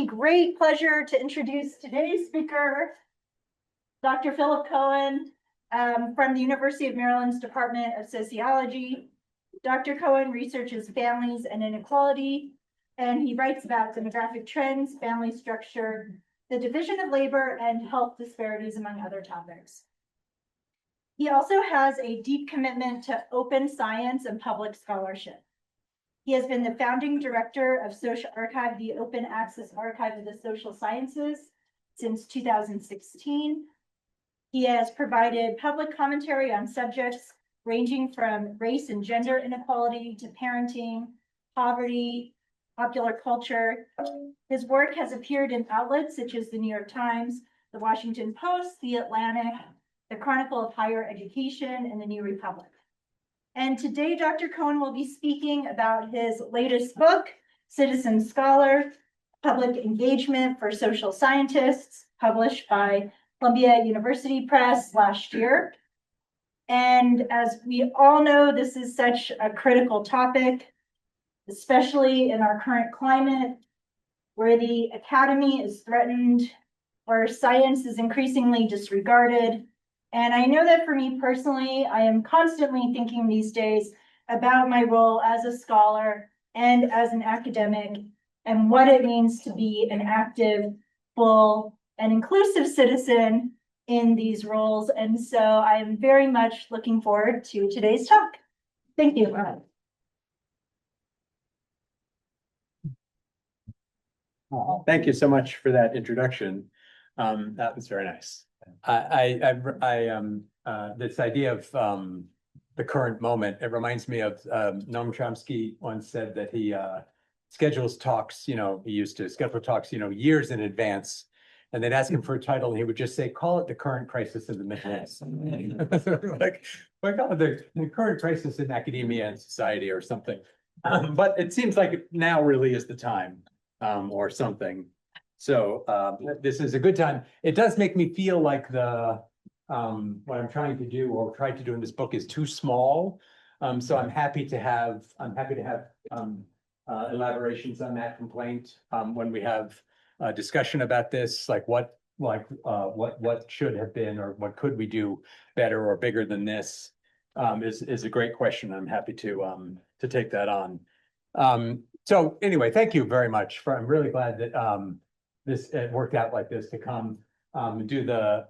me great pleasure to introduce today's speaker, Dr. Philip Cohen, from the University of Maryland's Department of Sociology. Dr. Cohen researches families and inequality, and he writes about demographic trends, family structure, the division of labor, and health disparities, among other topics. He also has a deep commitment to open science and public scholarship. He has been the founding director of Social Archive, the open access archive of the social sciences, since 2016. He has provided public commentary on subjects ranging from race and gender inequality to parenting, poverty, popular culture. His work has appeared in outlets such as the New York Times, the Washington Post, the Atlantic, the Chronicle of Higher Education, and the New Republic. And today, Dr. Cohen will be speaking about his latest book, Citizen Scholar, Public Engagement for Social Scientists, published by Columbia University Press last year. And as we all know, this is such a critical topic, especially in our current climate, where the academy is threatened, where science is increasingly disregarded. And I know that for me personally, I am constantly thinking these days about my role as a scholar and as an academic and what it means to be an active, full, and inclusive citizen in these roles. And so I am very much looking forward to today's talk. Thank you. Thank you so much for that introduction. That was very nice. This idea of the current moment, it reminds me of Noam Chomsky once said that he schedules talks, he used to schedule talks, years in advance. And they'd ask him for a title, and he would just say, call it the current crisis in the Middle East. like call it the current crisis in academia and society or something. But it seems like now really is the time or something. So this is a good time. It does make me feel like what I'm trying to do or tried to do in this book is too small. So I'm happy to have elaborations on that complaint when we have a discussion about this, like what should have been or what could we do better or bigger than this is a great question. I'm happy to take that on. So anyway, thank you very much. I'm really glad that it worked out like this to come do the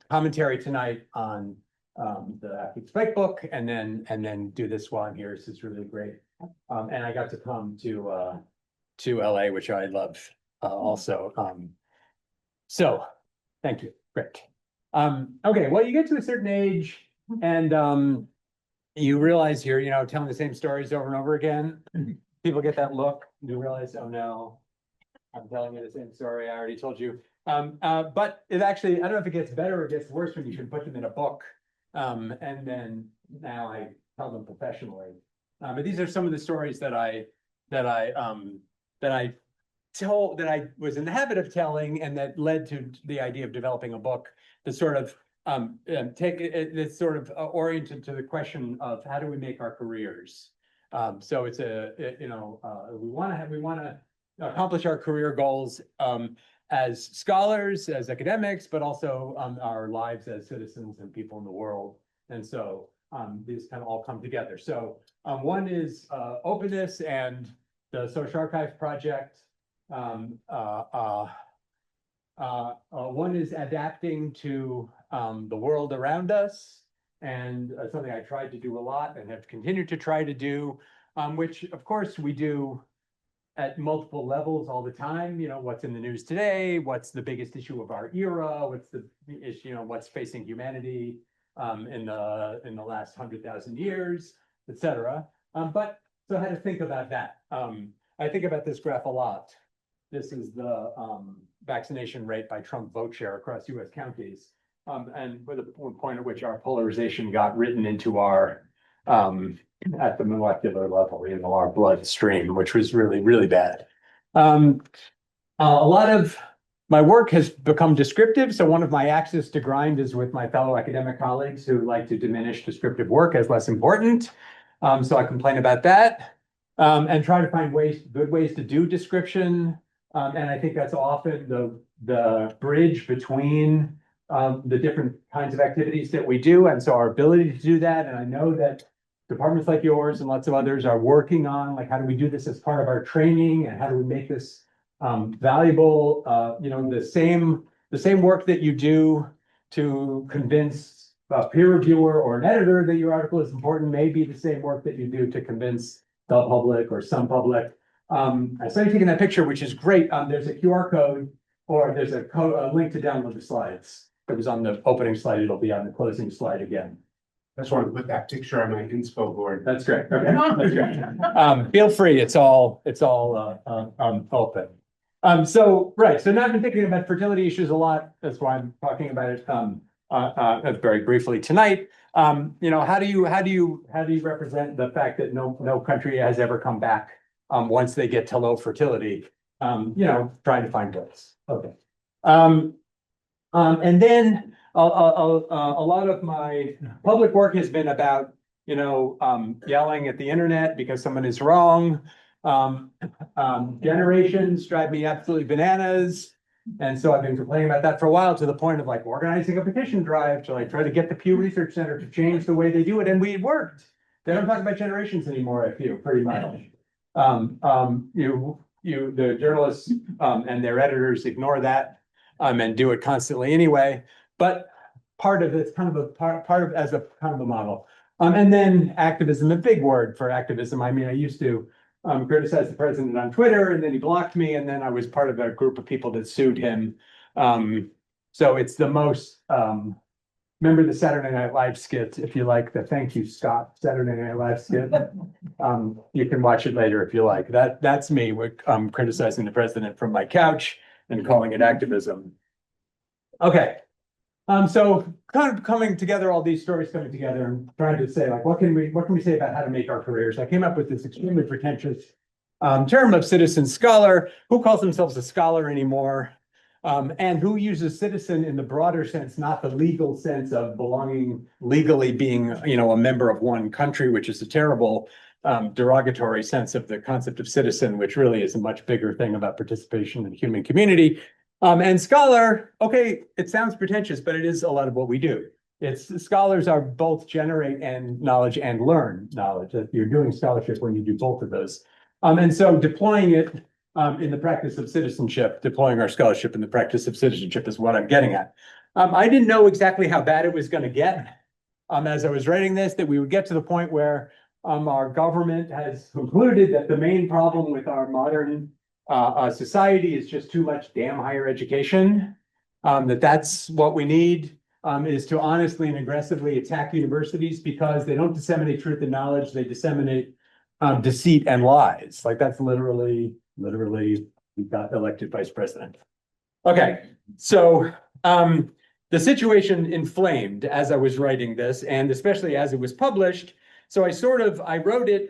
commentary tonight on the Athlete's Bike book, and then do this while I'm here. This is really great, and I got to come to LA, which I love also. So thank you. Great. Okay. Well, you get to a certain age, and you realize you're telling the same stories over and over again. People get that look. You realize, oh no, I'm telling you the same story I already told you. But it actually, I don't know if it gets better or it gets worse when you can put them in a book. And then now I tell them professionally. But these are some of the stories that I was in the habit of telling, and that led to the idea of developing a book that sort of that's sort of oriented to the question of how do we make our careers. So it's we want to accomplish our career goals as scholars, as academics, but also our lives as citizens and people in the world. And so these kind of all come together. So one is openness and the Social Archive project. One is adapting to the world around us, and something I tried to do a lot and have continued to try to do, which of course we do at multiple levels all the time. What's in the news today, what's the biggest issue of our era, what's the issue, what's facing humanity in the last 100,000 years, etc. But so how to think about that. I think about this graph a lot. This is the vaccination rate by Trump vote share across US counties. And with a point at which our polarization got written into our at the molecular level, our bloodstream, which was really, really bad. A lot of my work has become descriptive. So one of my axes to grind is with my fellow academic colleagues who like to diminish descriptive work as less important. So I complain about that and try to find good ways to do description. And I think that's often the bridge between the different kinds of activities that we do. And so our ability to do that, and I know that departments like yours and lots of others are working on, like, how do we do this as part of our training, and how do we make this valuable? The same work that you do to convince a peer reviewer or an editor that your article is important may be the same work that you do to convince the public or some public. I saw you taking that picture, which is great. There's a QR code, or there's a link to download the slides. It was on the opening slide. It'll be on the closing slide again. I just wanted to put that picture on my inspo board. That's great. Okay. That's great. Feel free. It's all open. So now I've been thinking about fertility issues a lot. That's why I'm talking about it very briefly tonight. How do you represent the fact that no country has ever come back once they get to low fertility? Trying to find ways. Okay. And then a lot of my public work has been about, yelling at the internet because someone is wrong. Generations drive me absolutely bananas. And so I've been complaining about that for a while, to the point of like organizing a petition drive to like try to get the Pew Research Center to change the way they do it. And we worked. They don't talk about generations anymore, I feel, pretty much. The journalists and their editors ignore that and do it constantly anyway. But part of it's kind of a model. And then activism, a big word for activism. I mean, I used to criticize the president on Twitter, and then he blocked me, and then I was part of a group of people that sued him. So it's the most. Remember the Saturday Night Live skit, if you like the "Thank You, Scott" Saturday Night Live skit. You can watch it later if you like. That's me. We're criticizing the president from my couch and calling it activism. Okay. So kind of coming together, all these stories coming together and trying to say, like, what can we say about how to make our careers? I came up with this extremely pretentious term of citizen scholar. Who calls themselves a scholar anymore? And who uses citizen in the broader sense, not the legal sense of belonging, legally being, a member of one country, which is a terrible derogatory sense of the concept of citizen, which really is a much bigger thing about participation in the human community. And scholar, okay, it sounds pretentious, but it is a lot of what we do. Scholars are both generate and knowledge and learn knowledge. You're doing scholarship when you do both of those. And so deploying it in the practice of citizenship, deploying our scholarship in the practice of citizenship is what I'm getting at. I didn't know exactly how bad it was going to get as I was writing this, that we would get to the point where our government has concluded that the main problem with our modern society is just too much damn higher education, that's what we need, is to honestly and aggressively attack universities because they don't disseminate truth and knowledge, they disseminate deceit and lies. Like that's literally we got elected vice president. Okay, so the situation inflamed as I was writing this, and especially as it was published. So I wrote it,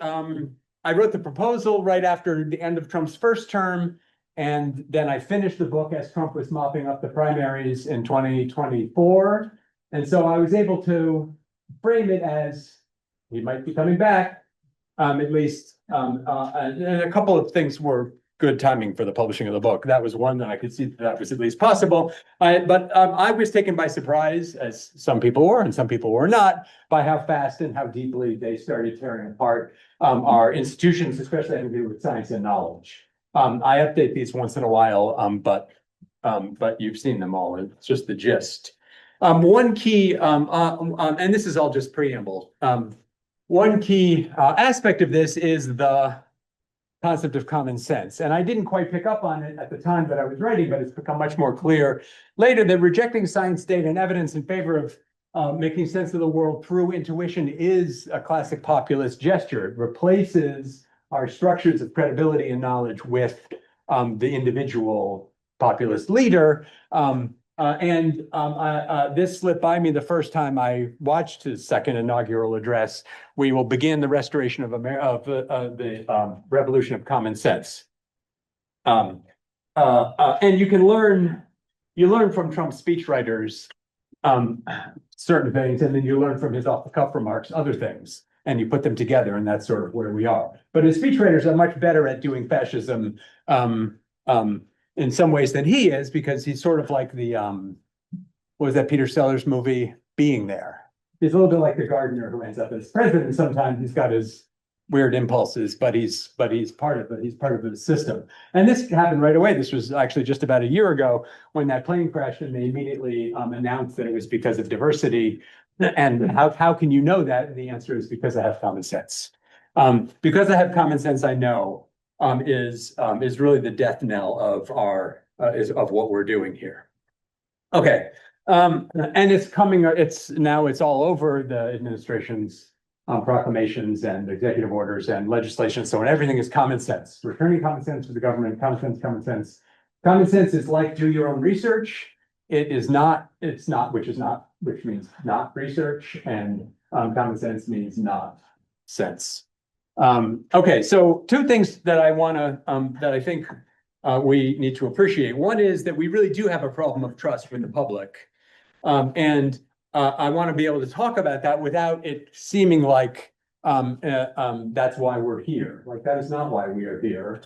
I wrote the proposal right after the end of Trump's first term, and then I finished the book as Trump was mopping up the primaries in 2024. And so I was able to frame it as he might be coming back, at least. And a couple of things were good timing for the publishing of the book. That was one that I could see that was at least possible. But I was taken by surprise, as some people were and some people were not, by how fast and how deeply they started tearing apart our institutions, especially having to do with science and knowledge. I update these once in a while, but you've seen them all. It's just the gist. One key, and this is all just preamble. One key aspect of this is the concept of common sense. And I didn't quite pick up on it at the time that I was writing, but it's become much more clear later that rejecting science, data, and evidence in favor of making sense of the world through intuition is a classic populist gesture. It replaces our structures of credibility and knowledge with the individual populist leader. This slipped by me the first time I watched his second inaugural address. We will begin the restoration of the revolution of common sense. And you learn from Trump's speechwriters certain things, and then you learn from his off-the-cuff remarks other things, and you put them together, and that's sort of where we are. But his speechwriters are much better at doing fascism in some ways than he is, because he's sort of like the, what was that Peter Sellers movie, Being There? He's a little bit like the gardener who ends up as president. Sometimes he's got his weird impulses, but he's part of it. He's part of the system. And this happened right away. This was actually just about a year ago when that plane crashed, and they immediately announced that it was because of diversity. And how can you know that? And the answer is because I have common sense. Because I have common sense, I know is really the death knell of our of what we're doing here. Okay, and it's coming. It's all over the administration's proclamations and executive orders and legislation. So everything is common sense. Returning common sense to the government. Common sense. Common sense. Common sense is like do your own research. It is not. It's not. Which means not research, and common sense means not sense. Okay, so two things that I want to that I think we need to appreciate. One is that we really do have a problem of trust with the public, and I want to be able to talk about that without it seeming like that's why we're here. Like that is not why we are here.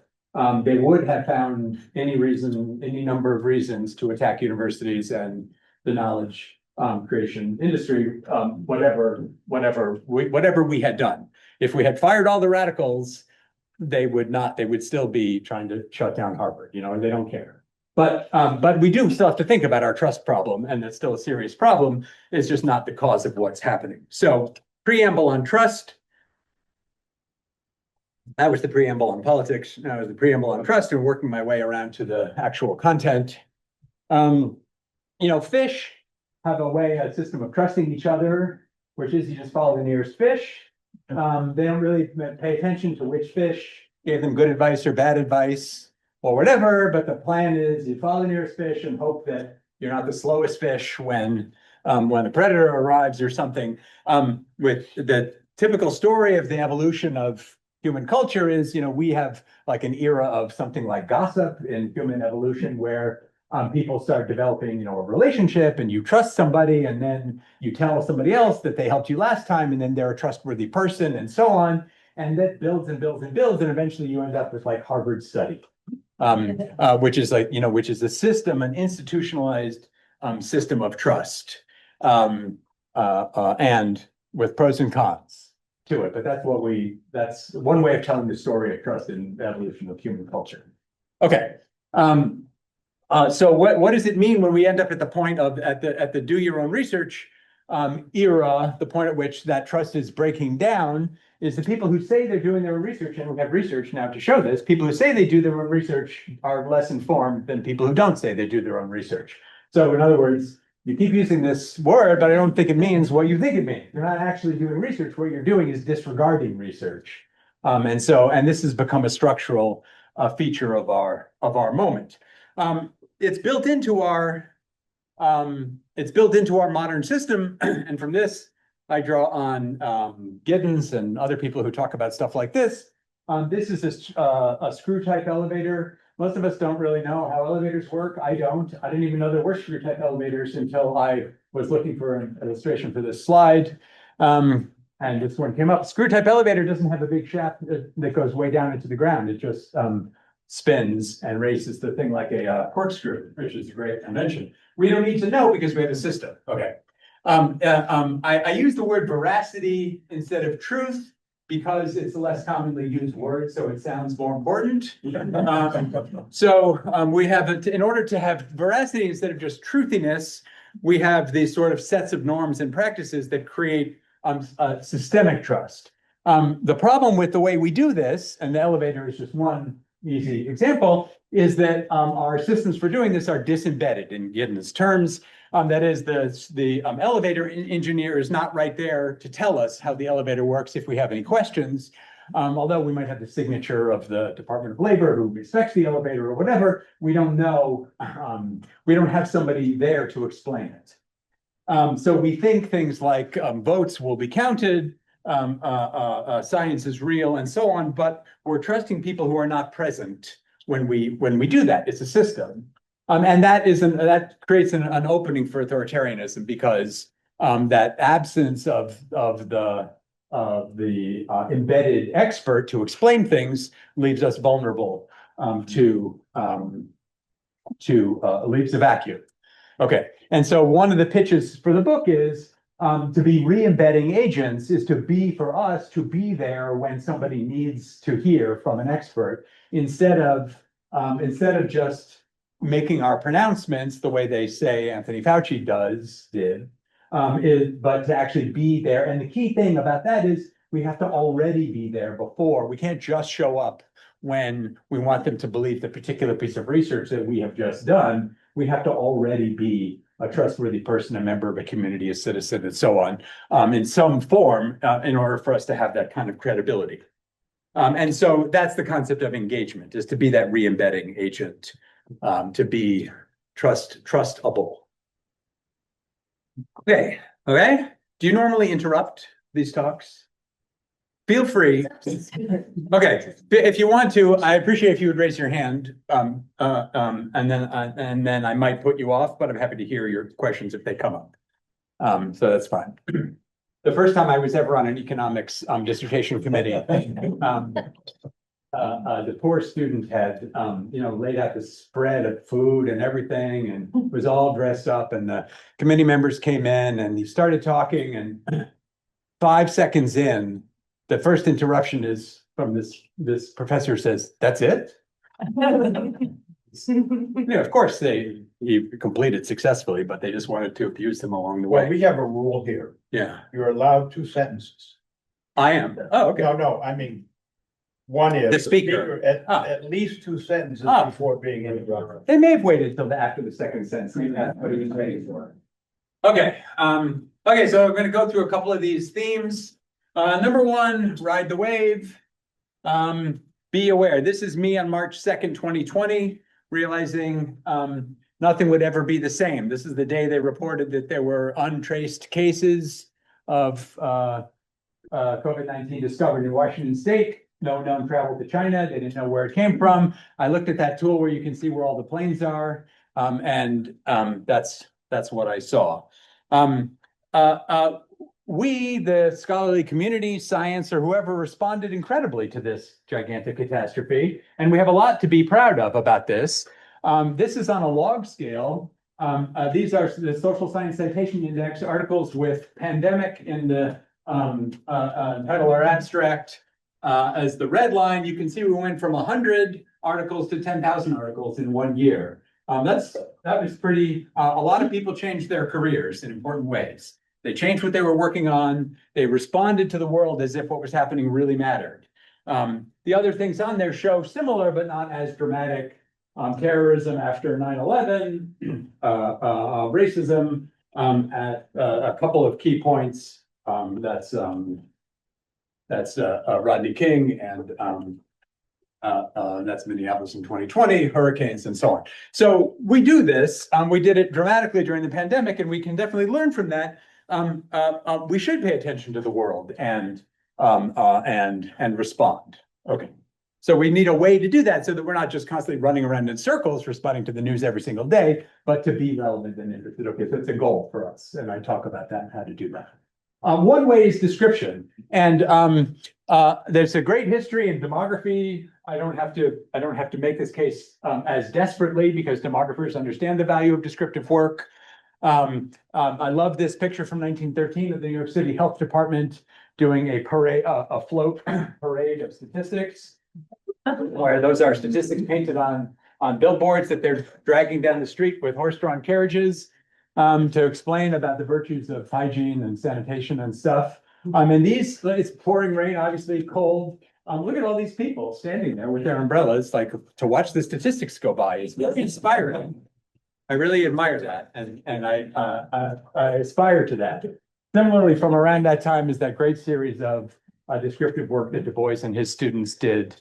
They would have found any number of reasons to attack universities and the knowledge creation industry, whatever we had done. If we had fired all the radicals, they would still be trying to shut down Harvard, and they don't care. But we do still have to think about our trust problem, and that's still a serious problem. It's just not the cause of what's happening. So preamble on trust. That was the preamble on politics. That was the preamble on trust, and working my way around to the actual content. Fish have a system of trusting each other, which is you just follow the nearest fish. They don't really pay attention to which fish gave them good advice or bad advice or whatever, but the plan is you follow the nearest fish and hope that you're not the slowest fish when a predator arrives or something. With the typical story of the evolution of human culture is, we have like an era of something like gossip in human evolution where people start developing, a relationship, and you trust somebody, and then you tell somebody else that they helped you last time, and then they're a trustworthy person, and so on. And that builds and builds and builds, and eventually you end up with like Harvard study, which is like, which is a system, an institutionalized system of trust, and with pros and cons to it. But that's one way of telling the story of trust in the evolution of human culture. Okay. So what does it mean when we end up at the point of at the do your own research era? The point at which that trust is breaking down is the people who say they're doing their own research, and we have research now to show this. People who say they do their own research are less informed than people who don't say they do their own research. So in other words, you keep using this word, but I don't think it means what you think it means. You're not actually doing research. What you're doing is disregarding research, and this has become a structural feature of our moment. It's built into our modern system, and from this I draw on Giddens and other people who talk about stuff like this. This is a screw type elevator. Most of us don't really know how elevators work. I didn't even know there were screw type elevators until I was looking for an illustration for this slide. And this one came up. Screw type elevator doesn't have a big shaft that goes way down into the ground. It just spins and races the thing like a corkscrew, which is a great invention. We don't need to know because we have a system. Okay. I use the word veracity instead of truth because it's a less commonly used word, so it sounds more important. We have, in order to have veracity instead of just truthiness, we have these sort of sets of norms and practices that create systemic trust. The problem with the way we do this, and the elevator is just one easy example, is that our systems for doing this are disembedded in Giddens terms. That is, the elevator engineer is not right there to tell us how the elevator works if we have any questions. Although we might have the signature of the Department of Labor who inspects the elevator or whatever, we don't know. We don't have somebody there to explain it. So we think things like votes will be counted, science is real, and so on, but we're trusting people who are not present when we do that. It's a system. And that creates an opening for authoritarianism because that absence of the embedded expert to explain things leaves us vulnerable to leaves a vacuum. Okay, and so one of the pitches for the book is to be re-embedding agents is to be for us to be there when somebody needs to hear from an expert instead of just making our pronouncements the way they say Anthony Fauci did, but to actually be there. And the key thing about that is we have to already be there before. We can't just show up when we want them to believe the particular piece of research that we have just done. We have to already be a trustworthy person, a member of a community, a citizen, and so on, in some form, in order for us to have that kind of credibility. And so that's the concept of engagement, is to be that re-embedding agent, to be trustable. Okay. Do you normally interrupt these talks? Feel free. Okay, if you want to, I appreciate if you would raise your hand, and then I might put you off, but I'm happy to hear your questions if they come up. So that's fine. The first time I was ever on an economics dissertation committee, the poor student had laid out the spread of food and everything, and was all dressed up, and the committee members came in, and he started talking, and 5 seconds in, the first interruption is from this professor says, "That's it?" Of course he completed successfully, but they just wanted to abuse them along the Well, way. we have a rule here. Yeah, You're allowed 2 sentences. I am. Oh, okay. No, I mean, one is. The speaker. At least 2 sentences Ah. before being interrupted. They may have waited till after the second sentence. Maybe that's what he was waiting for. Okay. Okay, so I'm going to go through a couple of these themes. Number 1, ride the wave. Be aware. This is me on March 2nd, 2020, realizing nothing would ever be the same. This is the day they reported that there were untraced cases of COVID-19 discovered in Washington State. No known travel to China. They didn't know where it came from. I looked at that tool where you can see where all the planes are, and that's what I saw. We, the scholarly community, science, or whoever, responded incredibly to this gigantic catastrophe, and we have a lot to be proud of about this. This is on a log scale. These are the Social Science Citation Index articles with pandemic in the title or abstract as the red line. You can see we went from 100 articles to 10,000 articles in 1 year. That was pretty. A lot of people changed their careers in important ways. They changed what they were working on. They responded to the world as if what was happening really mattered. The other things on there show similar but not as dramatic. Terrorism after 9/11, racism at a couple of key points. That's Rodney King, and that's Minneapolis in 2020, hurricanes, and so on. So we do this. We did it dramatically during the pandemic, and we can definitely learn from that. We should pay attention to the world and respond. Okay. So we need a way to do that so that we're not just constantly running around in circles responding to the news every single day, but to be relevant and interested. Okay, so it's a goal for us, and I talk about that and how to do that. One way is description, and there's a great history in demography. I don't have to make this case as desperately, because demographers understand the value of descriptive work. I love this picture from 1913 of the New York City Health Department doing a parade, a float parade of statistics, where those are statistics painted on billboards that they're dragging down the street with horse-drawn carriages to explain about the virtues of hygiene and sanitation and stuff. And it's pouring rain, obviously cold. Look at all these people standing there with their umbrellas, like, to watch the statistics go by is very inspiring. I really admire that, and I aspire to that. Similarly, from around that time is that great series of descriptive work that Du Bois and his students did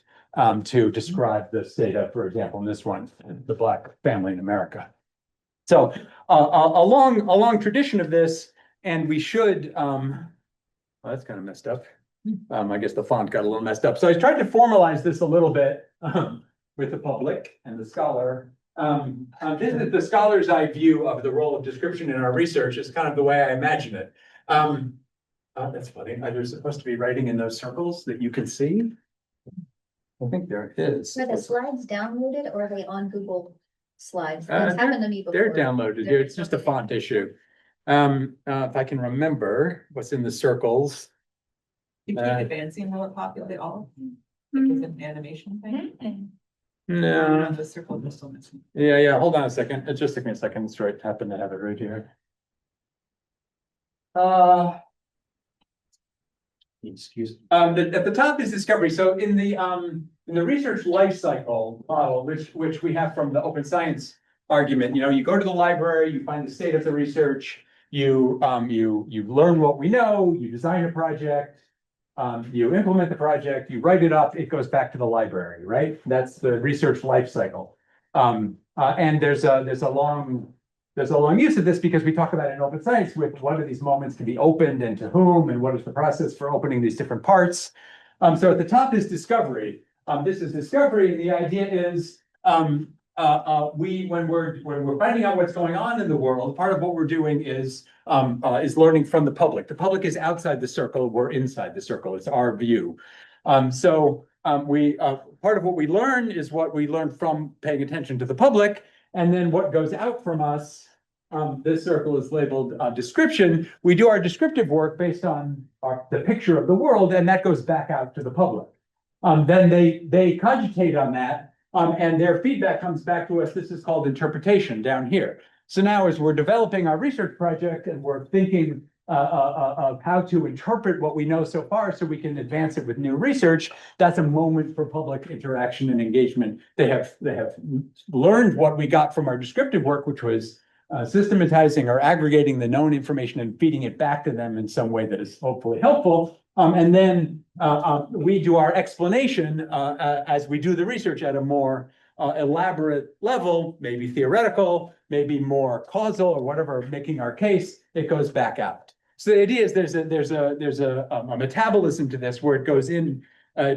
to describe the state of, for example, in this one, the Black family in America. So a long tradition of this, and we should. Well, that's kind of messed up. I guess the font got a little messed up. So I tried to formalize this a little bit with the public and the scholar. This is the scholar's eye view of the role of description in our research. Is kind of the way I imagine it. That's funny. There's supposed to be writing in those circles that you can see. I think there is. Are the slides downloaded or are they on Google slides. Uh, It's happened to me before. They're downloaded here. It's just a font issue. If I can remember what's in the circles. You keep Uh, advancing, will it populate all? Like it's an animation thing? No, The circle is still missing. yeah, hold on a second. It just took me a second. It's right, happen to have it right here. Excuse me. At the top is discovery. So in the research life cycle model, which we have from the open science argument, you go to the library, you find the state of the research, you learn what we know, you design a project, you implement the project, you write it up, it goes back to the library, right? That's the research life cycle. And there's a long use of this because we talk about it in open science with what are these moments to be opened and to whom, and what is the process for opening these different parts. So at the top is discovery. This is discovery, and the idea is when we're finding out what's going on in the world, part of what we're doing is learning from the public. The public is outside the circle, we're inside the circle. It's our view. Part of what we learn is what we learn from paying attention to the public. And then what goes out from us, this circle is labeled description. We do our descriptive work based on the picture of the world, and that goes back out to the public. Then they cogitate on that, and their feedback comes back to us. This is called interpretation down here. So now as we're developing our research project and we're thinking of how to interpret what we know so far so we can advance it with new research, that's a moment for public interaction and engagement. They have learned what we got from our descriptive work, which was systematizing or aggregating the known information and feeding it back to them in some way that is hopefully helpful. And then we do our explanation as we do the research at a more elaborate level, maybe theoretical, maybe more causal or whatever, making our case, it goes back out. So the idea is there's a metabolism to this where it goes in,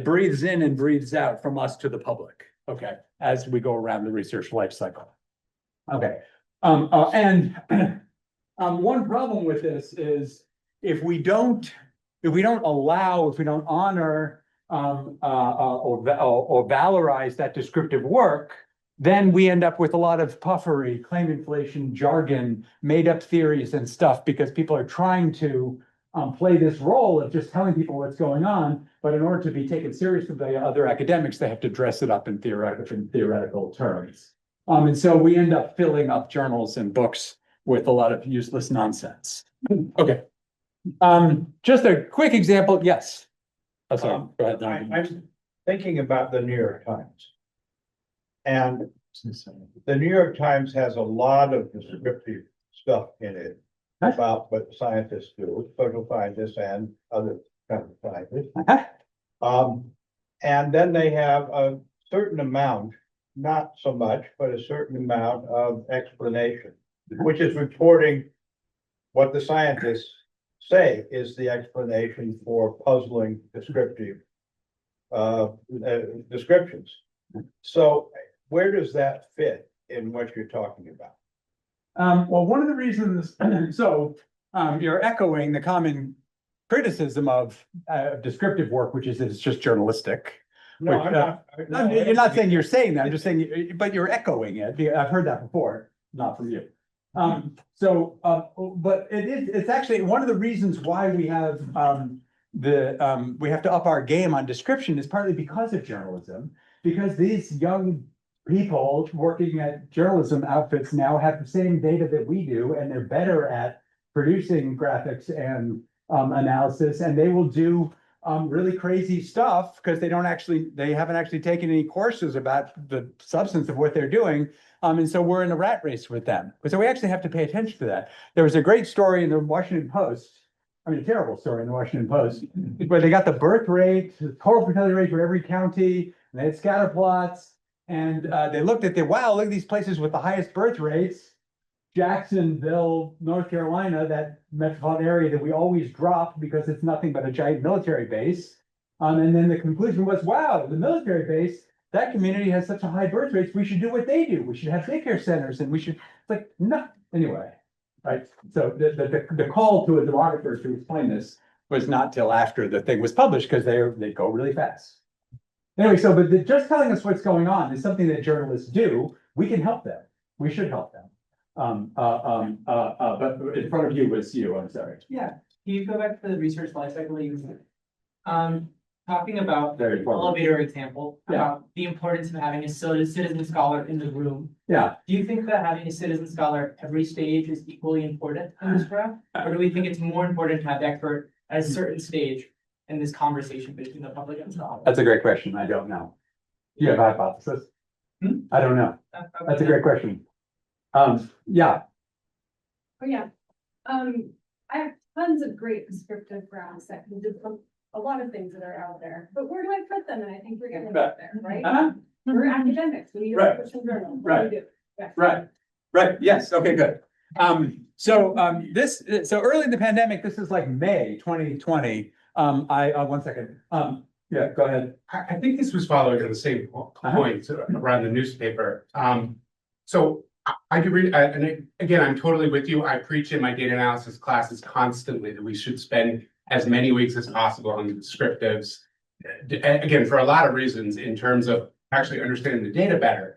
breathes in and breathes out from us to the public, okay, as we go around the research life cycle. Okay, one problem with this is if we don't honor or valorize that descriptive work, then we end up with a lot of puffery, claim inflation, jargon, made up theories and stuff, because people are trying to play this role of just telling people what's going on. But in order to be taken seriously by other academics, they have to dress it up in theoretical terms. And so we end up filling up journals and books with a lot of useless nonsense. Okay. Just a quick example. Yes. Oh, sorry. Go ahead. I'm thinking about the New York Times. And the New York Times has a lot of descriptive stuff in it about what scientists do, social scientists and other kinds of scientists. And then they have a certain amount, not so much, but a certain amount of explanation, which is reporting what the scientists say is the explanation for puzzling descriptive descriptions. So where does that fit in what you're talking about? Well, one of the reasons, you're echoing the common criticism of descriptive work, which is that it's just journalistic. No, Which, I'm not. no, You're not saying you're saying that, I'm just saying, but you're echoing it. I've heard that before, not from you. But it's actually one of the reasons why we have we have to up our game on description is partly because of journalism, because these young people working at journalism outfits now have the same data that we do, and they're better at producing graphics and analysis, and they will do really crazy stuff because they haven't actually taken any courses about the substance of what they're doing. And so we're in a rat race with them. So we actually have to pay attention to that. There was a great story in the Washington Post, a terrible story in the Washington Post, where they got the birth rate, the total fertility rate for every county, and they had scatter plots, and they looked at look at these places with the highest birth rates. Jacksonville, North Carolina, that metropolitan area that we always drop because it's nothing but a giant military base. And then the conclusion was, wow, the military base, that community has such a high birth rates, we should do what they do. We should have daycare centers, and we should, it's like, no, anyway. Right, so the call to a demographer to explain this was not till after the thing was published, because they go really fast. Anyway, but just telling us what's going on is something that journalists do. We can help them. We should help them. But in front of you was you, I'm sorry. Yeah, can you go back to the research life cycle you said? Talking about Very the important. elevator example, Yeah. about the importance of having a citizen scholar in the room. Yeah, Do you think that having a citizen scholar at every stage is equally important in this graph? Or do we think it's more important to have the expert at a certain stage in this conversation between the public and scholar? that's a great question. I don't know. Do you have a hypothesis? Hmm? I don't know. That's a great question. Yeah, Oh, yeah. I have tons of great descriptive graphs that can do a lot of things that are out there, but where do I put them? And I think we're gonna get there, right? uh-huh. We're academics, we need to Right. push some journals. Right. We do. Yeah. Right, yes, okay, good. So early in the pandemic, this is like May 2020. One second. Yeah, go ahead. I think this was following on the same point around the newspaper. So I do read, and again, I'm totally with you. I preach in my data analysis classes constantly that we should spend as many weeks as possible on the descriptives. Again, for a lot of reasons in terms of actually understanding the data better.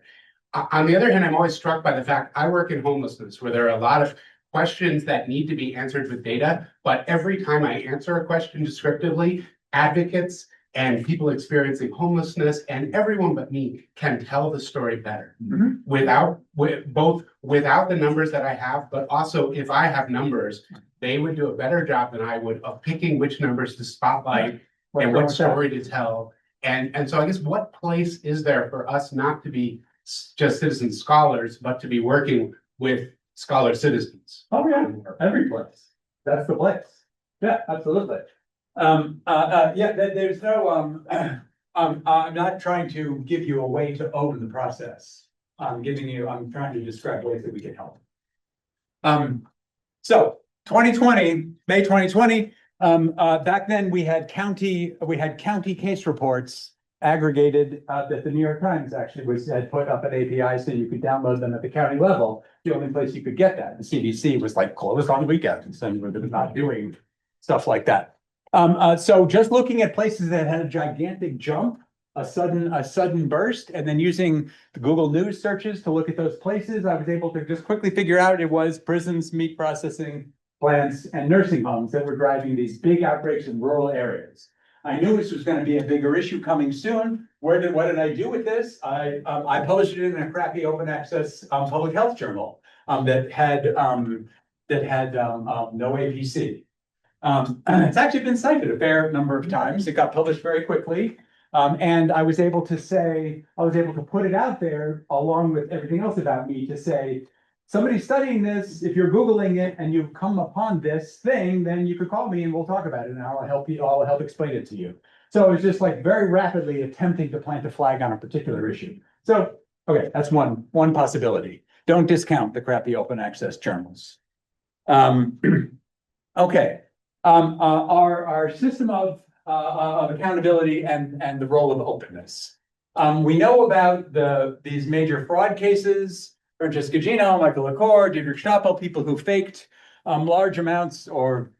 On the other hand, I'm always struck by the fact I work in homelessness where there are a lot of questions that need to be answered with data, but every time I answer a question descriptively, advocates and people experiencing homelessness and everyone but me can tell the story better without the numbers that I have, but also if I have numbers, they would do a better job than I would of picking which numbers to spotlight and what story to tell. And so I guess what place is there for us not to be just citizen scholars, but to be working with scholar citizens? Oh, yeah, every place. That's the place. Yeah, absolutely. There's no, I'm not trying to give you a way to own the process. I'm trying to describe ways that we can help. So 2020, May 2020, back then we had county case reports aggregated that the New York Times actually had put up an API so you could download them at the county level. The only place you could get that. The CDC was like closed on weekends and we're not doing stuff like that. So just looking at places that had a gigantic jump, a sudden burst, and then using the Google News searches to look at those places, I was able to just quickly figure out it was prisons, meat processing plants, and nursing homes that were driving these big outbreaks in rural areas. I knew this was going to be a bigger issue coming soon. What did I do with this? I published it in a crappy open access public health journal that had no APC. It's actually been cited a fair number of times. It got published very quickly. And I was able to put it out there along with everything else about me to say, somebody's studying this. If you're Googling it and you've come upon this thing, then you could call me and we'll talk about it and I'll help explain it to you. So it was just like very rapidly attempting to plant a flag on a particular issue. So, okay, that's one possibility. Don't discount the crappy open access journals. Okay. Our system of accountability and the role of openness. We know about these major fraud cases, Francesca Gino, Michael Lecor, Dietrich Stoppel, people who faked large amounts or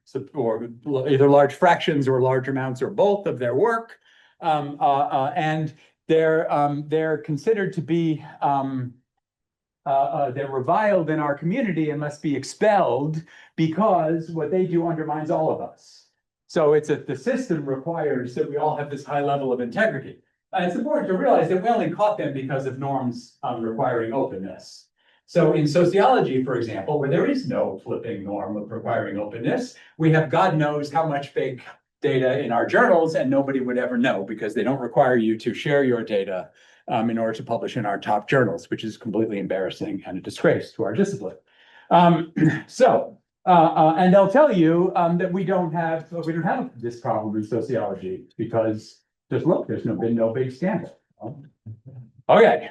either large fractions or large amounts or both of their work. And they're considered to be they're reviled in our community and must be expelled because what they do undermines all of us. So the system requires that we all have this high level of integrity. It's important to realize that we only caught them because of norms requiring openness. So in sociology, for example, where there is no flipping norm of requiring openness, we have God knows how much fake data in our journals and nobody would ever know because they don't require you to share your data in order to publish in our top journals, which is completely embarrassing and a disgrace to our discipline. And they'll tell you that we don't have this problem in sociology because just look, there's been no big scandal. Okay.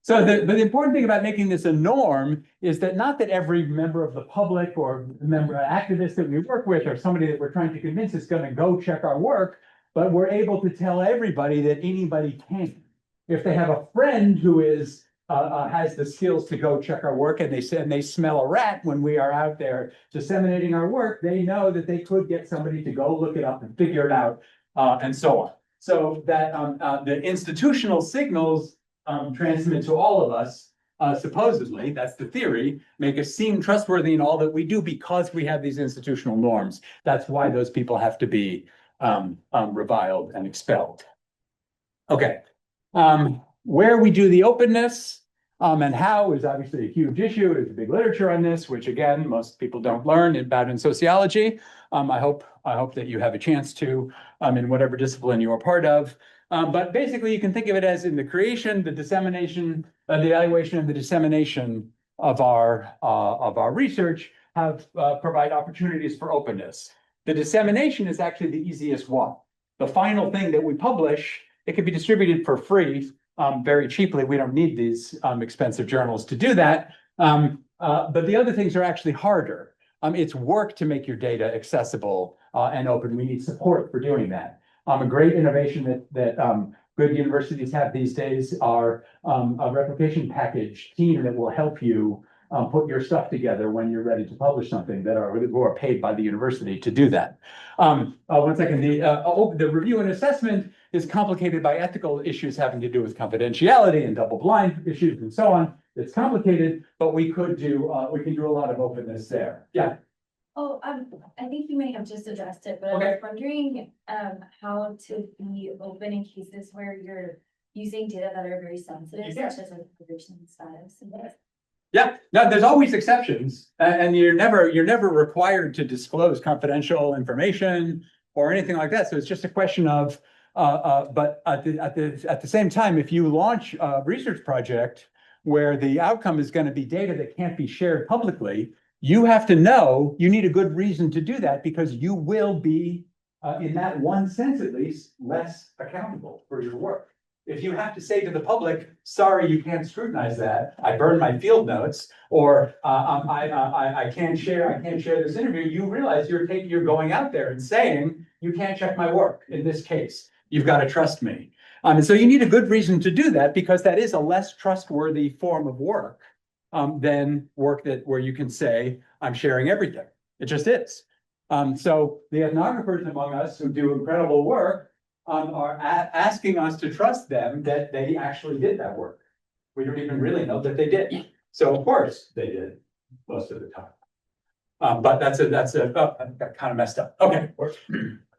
So the important thing about making this a norm is that not that every member of the public or activist that we work with or somebody that we're trying to convince is going to go check our work, but we're able to tell everybody that anybody can. If they have a friend who has the skills to go check our work and they smell a rat when we are out there disseminating our work, they know that they could get somebody to go look it up and figure it out and so on. So that the institutional signals transmit to all of us supposedly, that's the theory, make us seem trustworthy in all that we do because we have these institutional norms. That's why those people have to be reviled and expelled. Okay, where we do the openness and how is obviously a huge issue. There's a big literature on this, which again, most people don't learn about in sociology. I hope that you have a chance to in whatever discipline you're a part of. But basically, you can think of it as in the creation, the dissemination, the evaluation, and the dissemination of our research provide opportunities for openness. The dissemination is actually the easiest one. The final thing that we publish, it can be distributed for free very cheaply. We don't need these expensive journals to do that. But the other things are actually harder. It's work to make your data accessible and open. We need support for doing that. A great innovation that good universities have these days are a replication package team that will help you put your stuff together when you're ready to publish something who are paid by the university to do that. 1 second, the review and assessment is complicated by ethical issues having to do with confidentiality and double-blind issues and so on. It's complicated, but we can do a lot of openness there. Yeah. Oh, I think you may have just addressed it, but I was wondering how to be open in cases where you're using data that are very sensitive, such as like immigration status. Yeah, no, there's always exceptions, and you're never required to disclose confidential information or anything like that. So it's just a question of, but at the same time, if you launch a research project where the outcome is going to be data that can't be shared publicly, you have to know you need a good reason to do that because you will be, in that one sense at least, less accountable for your work. If you have to say to the public, sorry, you can't scrutinize that, I burned my field notes, or I can't share this interview, you realize you're going out there and saying, you can't check my work in this case. You've got to trust me. And so you need a good reason to do that because that is a less trustworthy form of work than work where you can say, I'm sharing everything. It just is. So the ethnographers among us who do incredible work are asking us to trust them that they actually did that work. We don't even really know that they did. So of course they did most of the time. But that's that kind of messed up. Okay.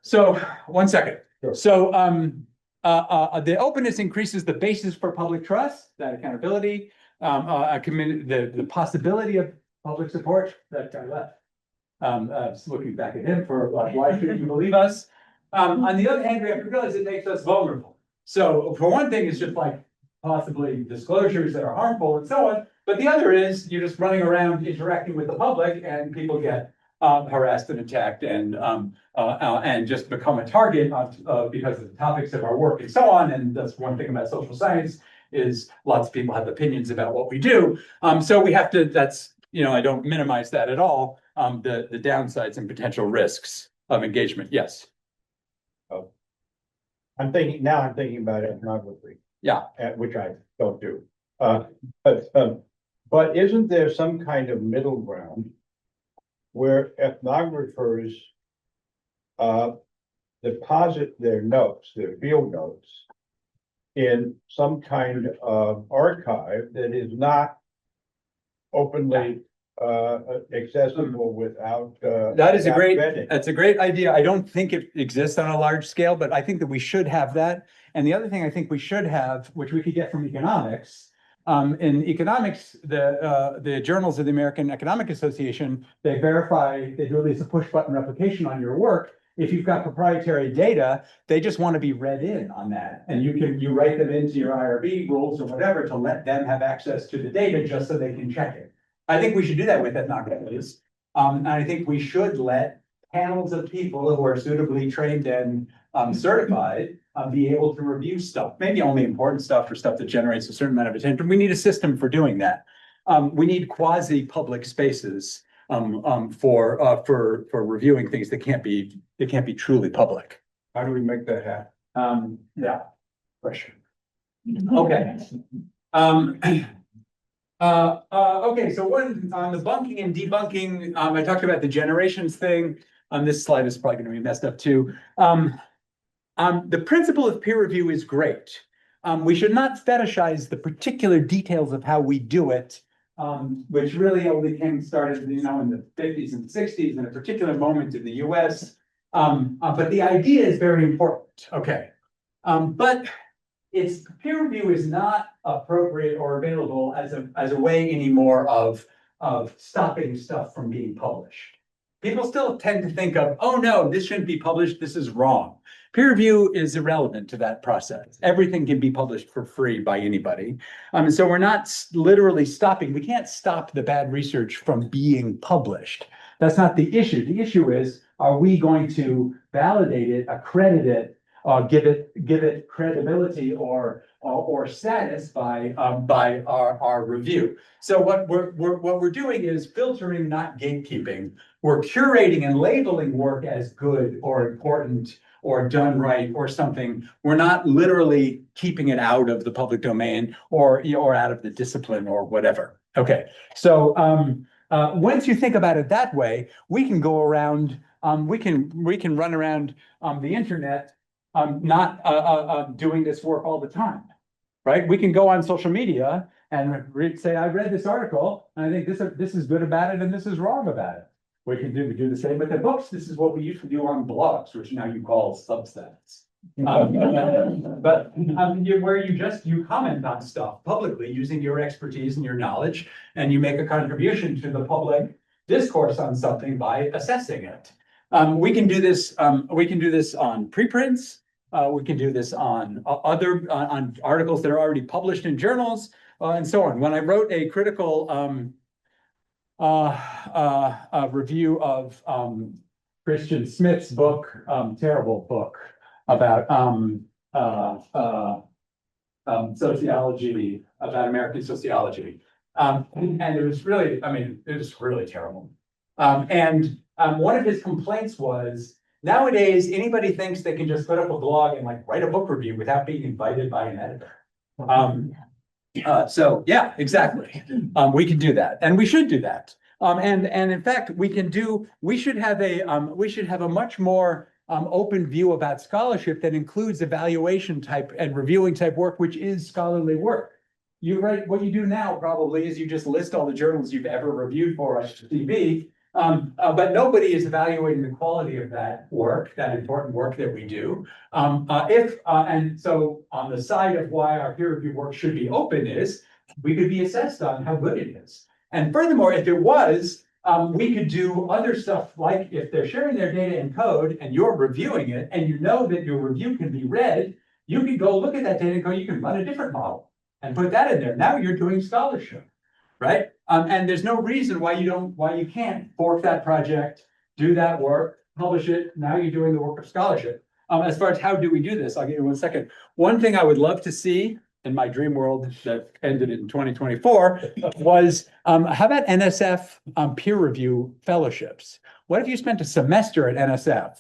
So 1 second. Sure. So the openness increases the basis for public trust, that accountability, the possibility of public support. That guy left. Just looking back at him for like, why should you believe us? On the other hand, we have to realize it makes us vulnerable. So for one thing, it's just like possibly disclosures that are harmful and so on. But the other is you're just running around interacting with the public and people get harassed and attacked and just become a target because of the topics of our work and so on. And that's one thing about social science is lots of people have opinions about what we do. So we have to, I don't minimize that at all. The downsides and potential risks of engagement. Yes. I'm thinking about ethnography. Yeah. Which I don't do. But isn't there some kind of middle ground where ethnographers deposit their notes, their field notes, in some kind of archive that is not openly accessible without that's a great idea. I don't think it exists on a large scale, but I think that we should have that. And the other thing I think we should have, which we could get from economics, in economics, the journals of the American Economic Association, they do at least a push button replication on your work. If you've got proprietary data, they just want to be read in on that. And you write them into your IRB rules or whatever to let them have access to the data just so they can check it. I think we should do that with ethnographies. And I think we should let panels of people who are suitably trained and certified be able to review stuff, maybe only important stuff or stuff that generates a certain amount of attention. We need a system for doing that. We need quasi-public spaces for reviewing things that can't be truly public. How do we make that happen? Yeah, question. Okay. Okay, so one on the bunking and debunking, I talked about the generations thing. This slide is probably going to be messed up too. The principle of peer review is great. we should not fetishize the particular details of how we do it, which really only started, in the 50s and 60s in a particular moment in the US. But the idea is very important. Okay. But peer review is not appropriate or available as a way anymore of stopping stuff from being published. People still tend to think of, oh no, this shouldn't be published, this is wrong. Peer review is irrelevant to that process. Everything can be published for free by anybody. So we're not literally stopping. We can't stop the bad research from being published. That's not the issue. The issue is, are we going to validate it, accredit it, give it credibility or status by our review? So what we're doing is filtering, not gatekeeping. We're curating and labeling work as good or important or done right or something. We're not literally keeping it out of the public domain or out of the discipline or whatever. Okay, so once you think about it that way, we can go around. We can run around the internet, not doing this work all the time, right? We can go on social media and say, I read this article, and I think this is good about it, and this is wrong about it. We do the same with the books. This is what we used to do on blogs, which now you call Substacks. But where you comment on stuff publicly using your expertise and your knowledge, and you make a contribution to the public discourse on something by assessing it. We can do this. We can do this on preprints. We can do this on on articles that are already published in journals, and so on. When I wrote a critical review of Christian Smith's book, terrible book about sociology, about American sociology, and it was really, it was really terrible. One of his complaints was, nowadays, anybody thinks they can just put up a blog and write a book review without being invited by an editor. So yeah, exactly. We can do that, and we should do that. And in fact, we should have a much more open view about scholarship that includes evaluation type and reviewing type work, which is scholarly work. What you do now probably is you just list all the journals you've ever reviewed for ICB. But nobody is evaluating the quality of that work, that important work that we do. And so on the side of why our peer review work should be open is, we could be assessed on how good it is. And furthermore, if it was, we could do other stuff, like if they're sharing their data in code and you're reviewing it and you know that your review can be read, you can go look at that data and go, you can run a different model and put that in there. Now you're doing scholarship. Right? And there's no reason why you can't fork that project, do that work, publish it. Now you're doing the work of scholarship. As far as how do we do this, I'll give you 1 second. One thing I would love to see in my dream world that ended in 2024 was, how about NSF peer review fellowships? What if you spent a semester at NSF?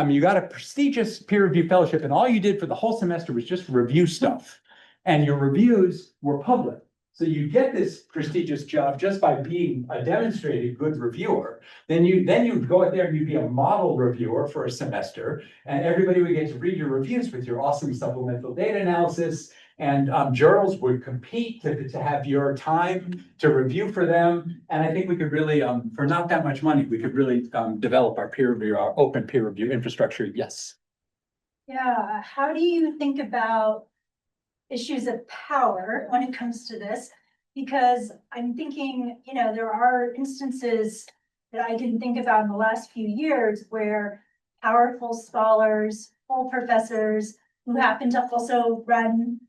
You got a prestigious peer review fellowship, and all you did for the whole semester was just review stuff, and your reviews were public. So you get this prestigious job just by being a demonstrated good reviewer. Then you go out there and you'd be a model reviewer for a semester, and everybody would get to read your reviews with your awesome supplemental data analysis. And journals would compete to have your time to review for them. And I think we could really, for not that much money, we could really develop our peer review, our open peer review infrastructure. Yes. Yeah, how do you think about issues of power when it comes to this? Because I'm thinking, there are instances that I can think about in the last few years where powerful scholars, full professors who happen to also run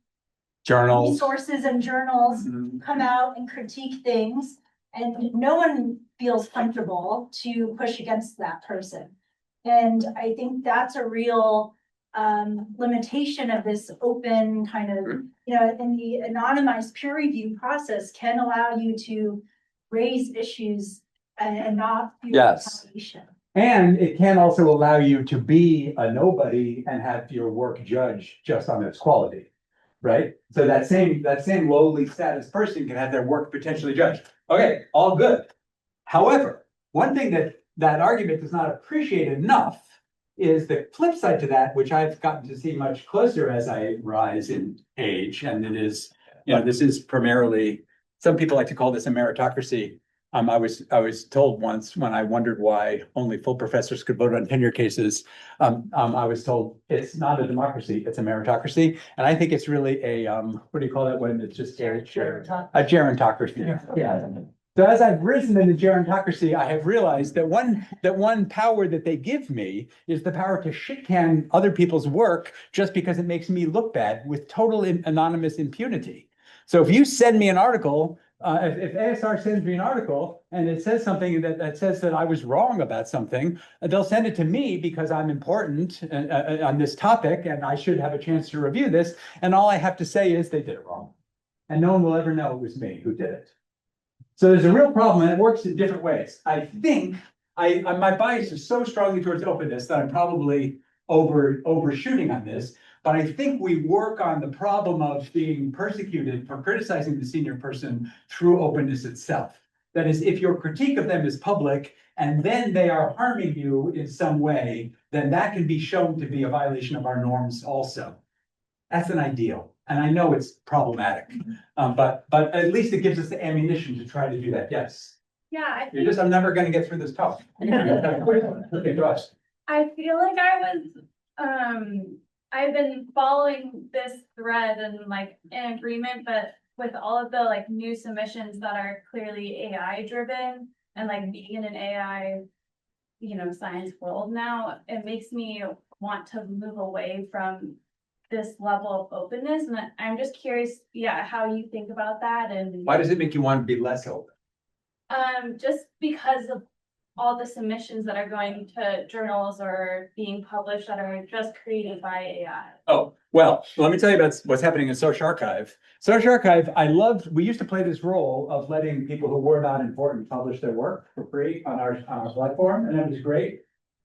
Journals, resources and journals come out and critique things, and no one feels comfortable to push against that person. And I think that's a real limitation of this open kind of, in the anonymized peer review process can allow you to raise issues and not feel retaliation. And it can also allow you to be a nobody and have your work judged just on its quality, right? So that same lowly status person can have their work potentially judged. Okay, all good. However, one thing that argument does not appreciate enough is the flip side to that, which I've gotten to see much closer as I rise in age, and it is, this is primarily, some people like to call this a meritocracy. I was told once when I wondered why only full professors could vote on tenure cases, I was told it's not a democracy, it's a meritocracy. And I think it's really a, what do you call that when it's just a gerontocracy. Yeah. So as I've risen in the gerontocracy, I have realized that one power that they give me is the power to shit can other people's work just because it makes me look bad with total anonymous impunity. So if you send me an article, if ASR sends me an article and it says something that says that I was wrong about something, they'll send it to me because I'm important on this topic and I should have a chance to review this. And all I have to say is they did it wrong. And no one will ever know it was me who did it. So there's a real problem, and it works in different ways. I think my bias is so strongly towards openness that I'm probably overshooting on this. But I think we work on the problem of being persecuted for criticizing the senior person through openness itself. That is, if your critique of them is public and then they are harming you in some way, then that can be shown to be a violation of our norms also. That's an ideal. And I know it's problematic, but at least it gives us the ammunition to try to do that. Yes. Yeah, I'm never going to get through this talk. Okay, go ahead. I feel like I've been following this thread and like in agreement, but with all of the like new submissions that are clearly AI driven and like being in an AI, science world now, it makes me want to move away from this level of openness. And I'm just curious, how you think about that. And why does it make you want to be less open? Just because of all the submissions that are going to journals or being published that are just created by AI. Oh, well, let me tell you about what's happening in Social Archive. Social Archive, we used to play this role of letting people who were not important publish their work for free on our platform, and that was great.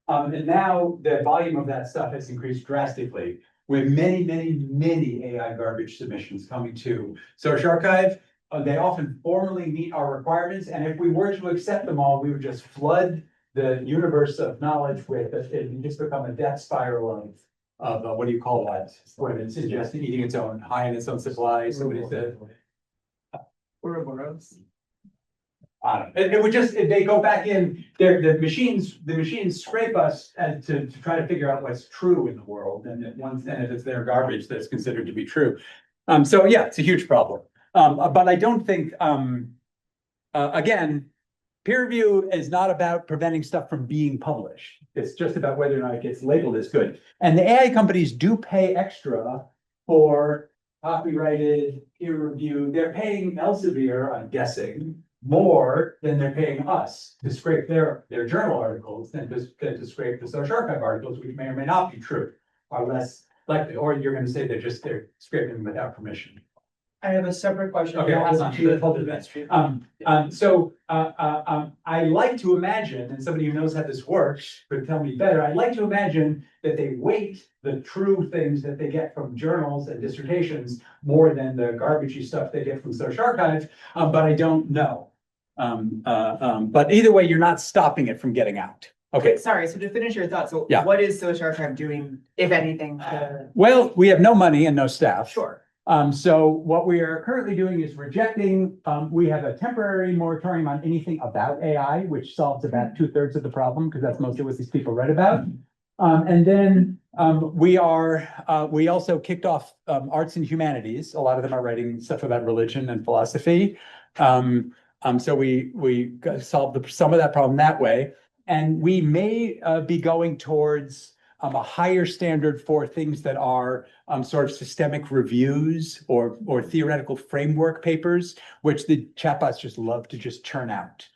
And now the volume of that stuff has increased drastically with many, many, many AI garbage submissions coming to Social Archive. They often formally meet our requirements, and if we were to accept them all, we would just flood the universe of knowledge with it. It would just become a death spiral of what do you call that? When it's just eating its own, high in its own supply. Somebody said. Ouroboros. I don't know. It would just, they go back in, the machines scrape us and to try to figure out what's true in the world. And if it's their garbage, that's considered to be true. So yeah, it's a huge problem. But I don't think, again, peer review is not about preventing stuff from being published. It's just about whether or not it gets labeled as good. And the AI companies do pay extra for copyrighted peer review. They're paying Elsevier, I'm guessing, more than they're paying us to scrape their journal articles than to scrape the Social Archive articles, which may or may not be true, or less likely, or you're going to say they're scraping them without permission. I have a separate question. Okay, hold on. So I like to imagine, and somebody who knows how this works could tell me better, I'd like to imagine that they weight the true things that they get from journals and dissertations more than the garbagey stuff they get from Social Archive, but I don't know. But either way, you're not stopping it from getting out. Okay. Sorry, so to finish your thought, so Yeah. what is Social Archive doing, if anything, to? Well, we have no money and no staff. Sure. So what we are currently doing is rejecting, we have a temporary moratorium on anything about AI, which solves about 2/3 of the problem, because that's mostly what these people read about. And then we also kicked off arts and humanities. A lot of them are writing stuff about religion and philosophy. So we solved some of that problem that way. And we may be going towards a higher standard for things that are sort of systemic reviews or theoretical framework papers, which the chatbots just love to just churn out.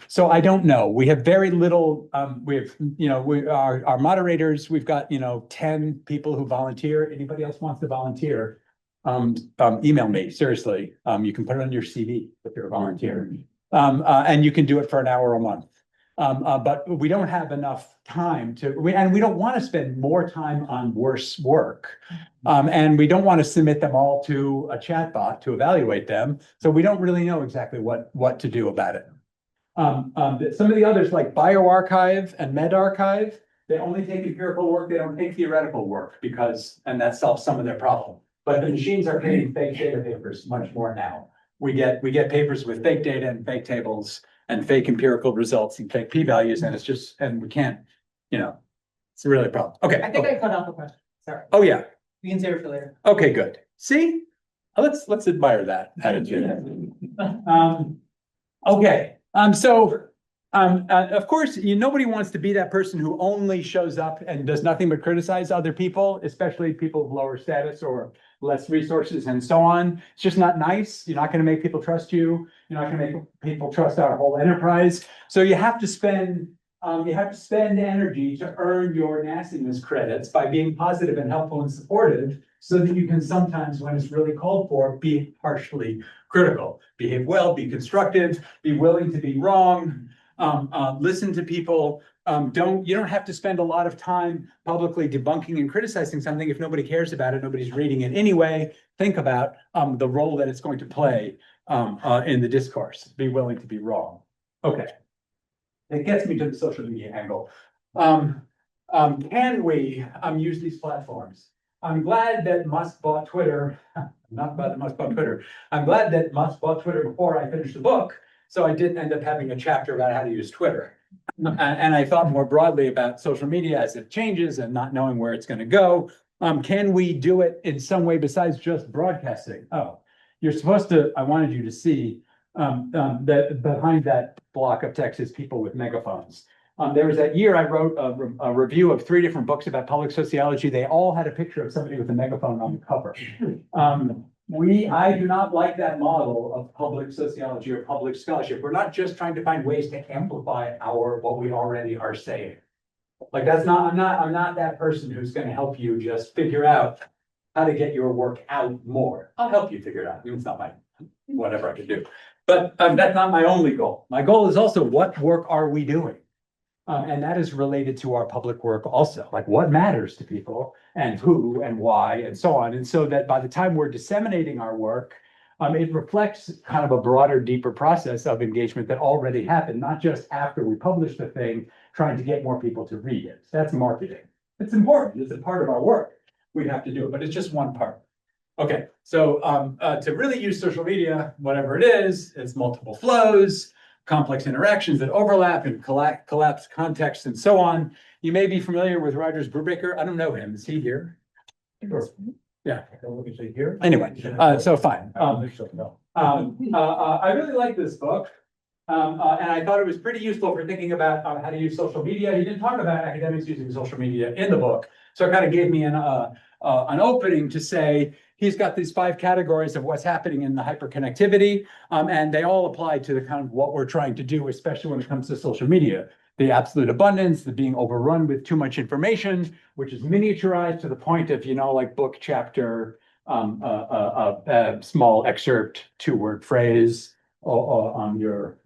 So I don't know. We have very little. Our moderators. We've got 10 people who volunteer. Anybody else wants to volunteer? Email me, seriously. You can put it on your CV if you're a volunteer, and you can do it for an hour a month. But we don't have enough time and we don't want to spend more time on worse work. And we don't want to submit them all to a chatbot to evaluate them. So we don't really know exactly what to do about it. Some of the others like BioArchive and MedArchive, They only take empirical work, they don't take theoretical work and that solves some of their problem. But the machines are creating fake data papers much more now. We get papers with fake data and fake tables and fake empirical results and fake p-values, and we can't, it's really a problem. Okay. I think I cut off a question, sorry. Oh, yeah. We can save it for later. Okay, good. See? Let's admire that attitude. Okay, of course, nobody wants to be that person who only shows up and does nothing but criticize other people, especially people of lower status or less resources and so on. It's just not nice. You're not going to make people trust you. You're not going to make people trust our whole enterprise. So you have to spend energy to earn your nastiness credits by being positive and helpful and supportive, so that you can sometimes, when it's really called for, be harshly critical. Behave well, be constructive, be willing to be wrong, listen to people. You don't have to spend a lot of time publicly debunking and criticizing something if nobody cares about it, nobody's reading it anyway. Think about the role that it's going to play in the discourse. Be willing to be wrong. Okay. It gets me to the social media angle. Can we use these platforms? I'm glad that Musk bought Twitter. Not glad that Musk bought Twitter. I'm glad that Musk bought Twitter before I finished the book, so I didn't end up having a chapter about how to use Twitter. And I thought more broadly about social media as it changes and not knowing where it's going to go. Can we do it in some way besides just broadcasting? Oh, you're supposed to, I wanted you to see that behind that block of text is people with megaphones. There was that year I wrote a review of 3 different books about public sociology. They all had a picture of somebody with a megaphone on the cover. I do not like that model of public sociology or public scholarship. We're not just trying to find ways to amplify what we already are saying. Like I'm not that person who's going to help you just figure out how to get your work out more. I'll help you figure it out. It's not whatever I can do. But that's not my only goal. My goal is also, what work are we doing? And that is related to our public work also, like what matters to people and who and why and so on. And so that by the time we're disseminating our work, it reflects kind of a broader, deeper process of engagement that already happened, not just after we publish the thing, trying to get more people to read it. That's marketing. It's important. It's a part of our work. We have to do it, but it's just one part. Okay, so to really use social media, whatever it is, it's multiple flows, complex interactions that overlap and collapse context and so on. You may be familiar with Rogers Brubaker. I don't know him. Is he here? Sure. Yeah. Is he here? Anyway, so fine. I really like this book. And I thought it was pretty useful for thinking about how to use social media. He didn't talk about academics using social media in the book. So it kind of gave me an opening to say, he's got these 5 categories of what's happening in the hyperconnectivity, and they all apply to the kind of what we're trying to do, especially when it comes to social media. The absolute abundance, the being overrun with too much information, which is miniaturized to the point of, like book chapter, small excerpt, 2-word phrase on your,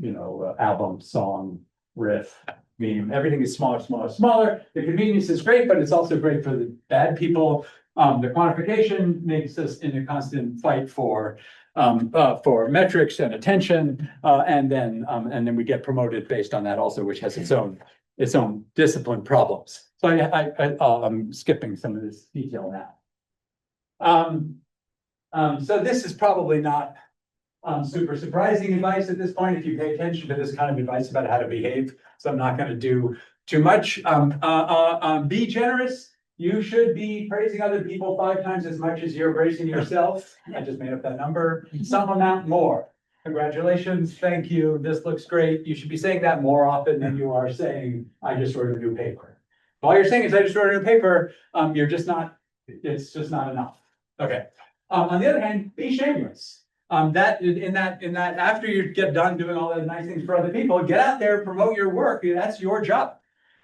album, song, riff, meme. Everything is smaller, smaller, smaller. The convenience is great, but it's also great for the bad people. The quantification makes us in a constant fight for metrics and attention, and then we get promoted based on that also, which has its own discipline problems. So I'm skipping some of this detail now. So this is probably not super surprising advice at this point if you pay attention to this kind of advice about how to behave. So I'm not going to do too much. Be generous. You should be praising other people 5 times as much as you're praising yourself. I just made up that number. Some amount more. Congratulations. Thank you. This looks great. You should be saying that more often than you are saying, I just wrote a new paper. If all you're saying is I just wrote a new paper, it's just not enough. Okay. On the other hand, be shameless. That after you get done doing all those nice things for other people, get out there, promote your work. That's your job.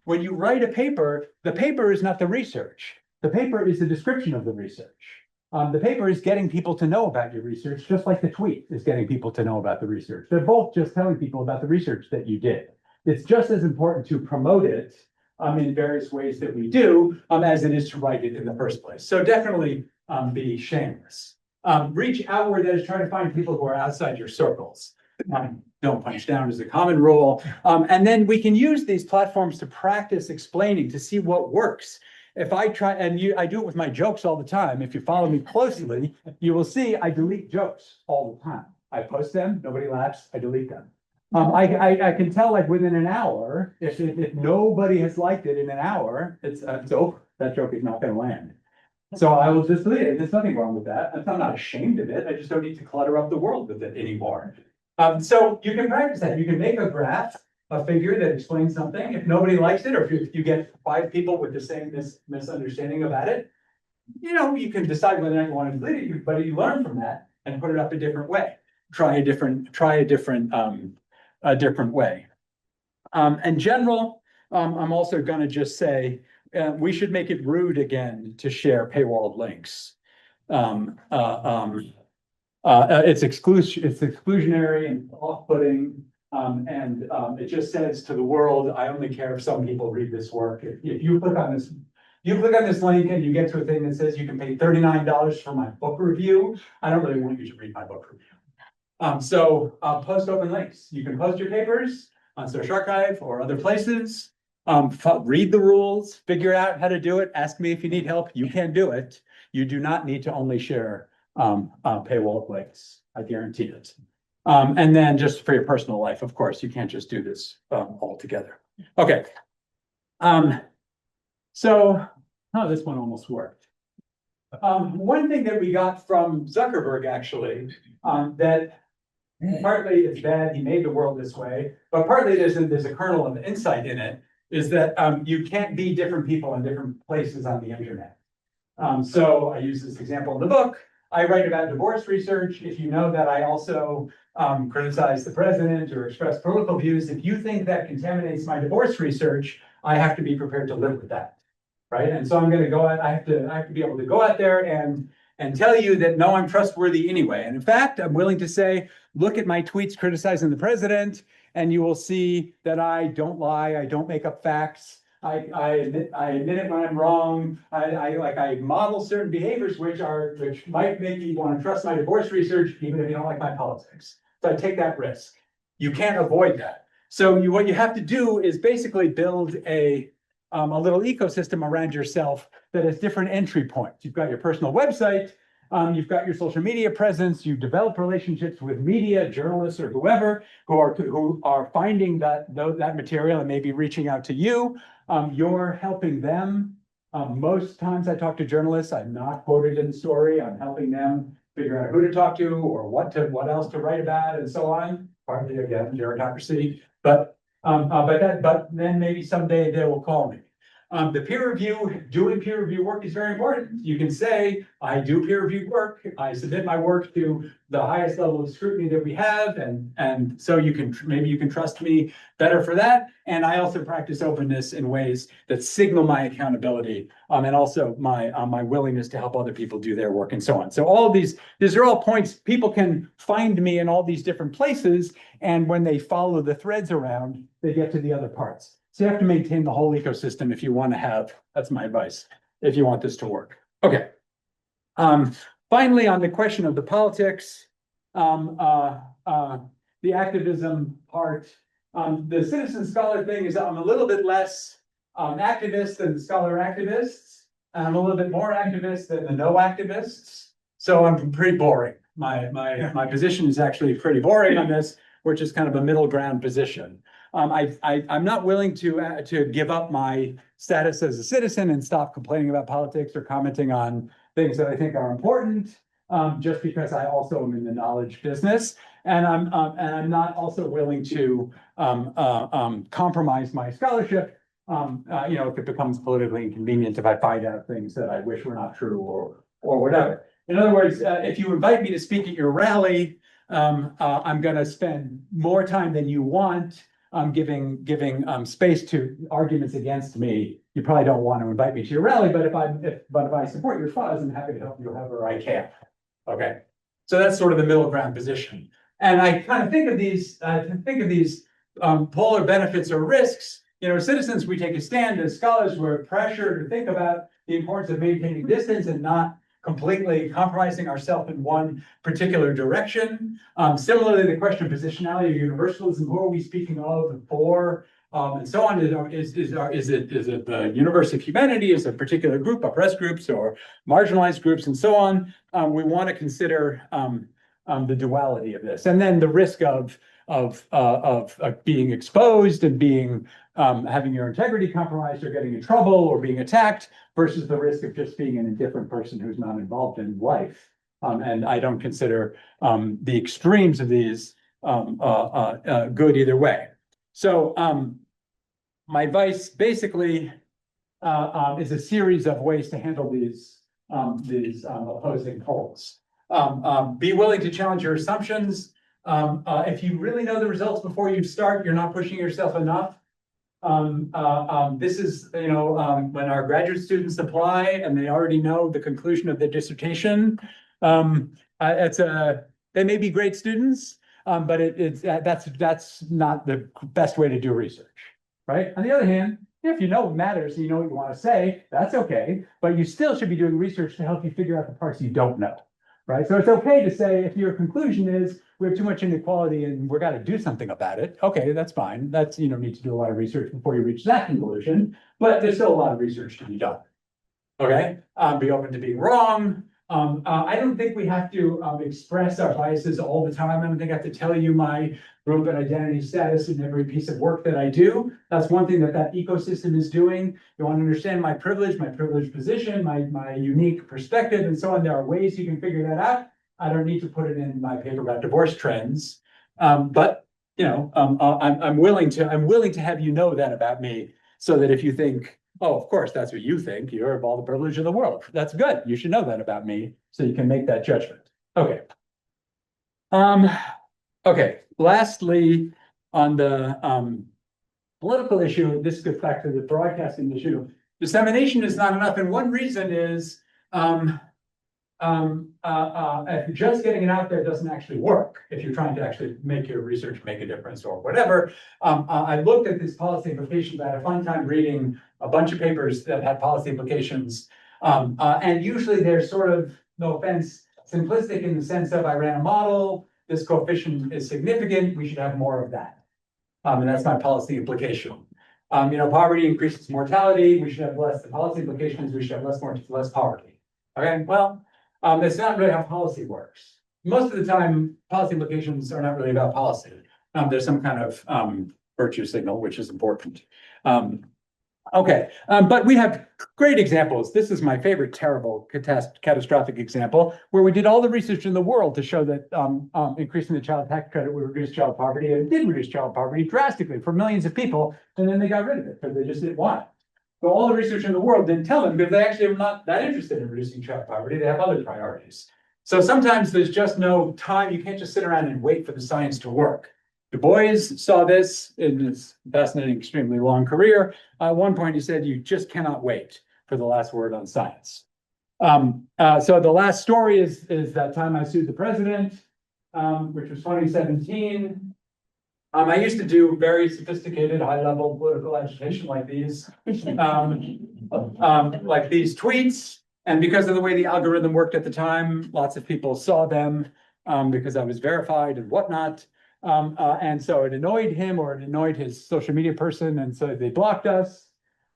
When you write a paper, the paper is not the research. The paper is the description of the research. The paper is getting people to know about your research, just like the tweet is getting people to know about the research. They're both just telling people about the research that you did. It's just as important to promote it in various ways that we do as it is to write it in the first place. So definitely be shameless. Reach outward, that is trying to find people who are outside your circles. don't punch down is a common rule. And then we can use these platforms to practice explaining, to see what works. If I try, I do it with my jokes all the time. If you follow me closely, you will see I delete jokes all the time. I post them, nobody laughs, I delete them. I can tell like within an hour, if nobody has liked it in an hour, it's over. That joke is not gonna land. So I will just delete it. There's nothing wrong with that. I'm not ashamed of it. I just don't need to clutter up the world with it anymore. So you can practice that. You can make a graph, a figure that explains something. If nobody likes it, or if you get 5 people with the same misunderstanding about it, you can decide whether or not you want to delete it, but you learn from that and put it up a different way. Try a different way. In general, I'm also going to just say we should make it rude again to share paywalled links. It's exclusionary and off-putting, and it just says to the world, I only care if some people read this work. If you click on this, link and you get to a thing that says you can pay $39 for my book review, I don't really want you to read my book review. So post open links. You can post your papers on Social Archive or other places. Read the rules, figure out how to do it. Ask me if you need help. You can do it. You do not need to only share paywall links. I guarantee it. And then just for your personal life, of course, you can't just do this all together. Okay. This one almost worked. One thing that we got from Zuckerberg, actually, that partly it's bad, he made the world this way, but partly there's a kernel of insight in it, is that you can't be different people in different places on the internet. So I use this example in the book. I write about divorce research. If you know that I also criticize the president or express political views, if you think that contaminates my divorce research, I have to be prepared to live with that, right? And so I'm going to go out. I have to be able to go out there and tell you that no, I'm trustworthy anyway. And in fact, I'm willing to say, look at my tweets criticizing the president, and you will see that I don't lie. I don't make up facts. I admit it when I'm wrong. I model certain behaviors which might make you want to trust my divorce research, even if you don't like my politics. So I take that risk. You can't avoid that. So what you have to do is basically build a little ecosystem around yourself that has different entry points. You've got your personal website, you've got your social media presence, you develop relationships with media, journalists, or whoever who are finding that material and maybe reaching out to you. You're helping them. Most times I talk to journalists, I'm not quoted in the story. I'm helping them figure out who to talk to or what else to write about and so on. Partly again, gerontocracy, but then maybe someday they will call me. Doing peer review work is very important. You can say, I do peer review work. I submit my work to the highest level of scrutiny that we have. And so maybe you can trust me better for that. And I also practice openness in ways that signal my accountability and also my willingness to help other people do their work and so on. So all of these are all points. People can find me in all these different places. And when they follow the threads around, they get to the other parts. So you have to maintain the whole ecosystem if you want to have, that's my advice, if you want this to work. Okay. Finally, on the question of the politics, the activism part, the citizen scholar thing is I'm a little bit less activist than the scholar activists, and I'm a little bit more activist than the no activists. So I'm pretty boring. My position is actually pretty boring on this, which is kind of a middle ground position. I'm not willing to give up my status as a citizen and stop complaining about politics or commenting on things that I think are important, just because I also am in the knowledge business, and I'm not also willing to compromise my scholarship. If it becomes politically inconvenient, if I find out things that I wish were not true or whatever. In other words, if you invite me to speak at your rally, I'm going to spend more time than you want. Giving space to arguments against me. You probably don't want to invite me to your rally, but if I support your cause, I'm happy to help you however I can. Okay, so that's sort of the middle ground position. And I kind of think of these polar benefits or risks. As citizens, we take a stand. As scholars, we're pressured to think about the importance of maintaining distance and not completely compromising ourselves in one particular direction. Similarly, the question of positionality or universalism, who are we speaking of and for? And so on, is it the universe of humanity, is it a particular group, oppressed groups or marginalized groups and so on? We want to consider the duality of this, and then the risk of being exposed and being having your integrity compromised or getting in trouble or being attacked versus the risk of just being an indifferent person who's not involved in life. And I don't consider the extremes of these good either way. So my advice basically is a series of ways to handle these opposing poles. Be willing to challenge your assumptions. If you really know the results before you start, you're not pushing yourself enough. This is, when our graduate students apply and they already know the conclusion of their dissertation, they may be great students, but that's not the best way to do research, right? On the other hand, if you know what matters and you know what you want to say, that's okay, but you still should be doing research to help you figure out the parts you don't know, right? So it's okay to say if your conclusion is we have too much inequality and we're got to do something about it. Okay, that's fine. That's, you don't need to do a lot of research before you reach that conclusion, but there's still a lot of research to be done. Okay, be open to being wrong. I don't think we have to express our biases all the time. I don't think I have to tell you my group and identity status in every piece of work that I do. That's one thing that ecosystem is doing. You want to understand my privileged position, my unique perspective, and so on. There are ways you can figure that out. I don't need to put it in my paper about divorce trends, but I'm willing to have you know that about me, so that if you think, oh, of course, that's what you think, you have all the privilege of the world. That's good. You should know that about me, so you can make that judgment. Okay. Okay. Lastly, on the political issue, this goes back to the broadcasting issue. Dissemination is not enough, and one reason is just getting it out there doesn't actually work if you're trying to actually make your research make a difference or whatever. I looked at this policy implications. I had a fun time reading a bunch of papers that had policy implications. And usually they're sort of, no offense, simplistic in the sense of I ran a model, this coefficient is significant, we should have more of that. And that's my policy implication. Poverty increases mortality, we should have less. The policy implication is we should have less poverty. Okay, well, that's not really how policy works. Most of the time, policy implications are not really about policy. There's some kind of virtue signal, which is important. But we have great examples. This is my favorite terrible catastrophic example, where we did all the research in the world to show that increasing the child tax credit would reduce child poverty, and it did reduce child poverty drastically for millions of people, and then they got rid of it because they just didn't want it. So all the research in the world didn't tell them because they actually are not that interested in reducing child poverty. They have other priorities. So sometimes there's just no time. You can't just sit around and wait for the science to work. Du Bois saw this in his fascinating, extremely long career. At one point, he said, you just cannot wait for the last word on science. So the last story is that time I sued the president, which was 2017. I used to do very sophisticated, high-level political agitation like these tweets. And because of the way the algorithm worked at the time, lots of people saw them because I was verified and whatnot. And so it annoyed him, or it annoyed his social media person, and so they blocked us.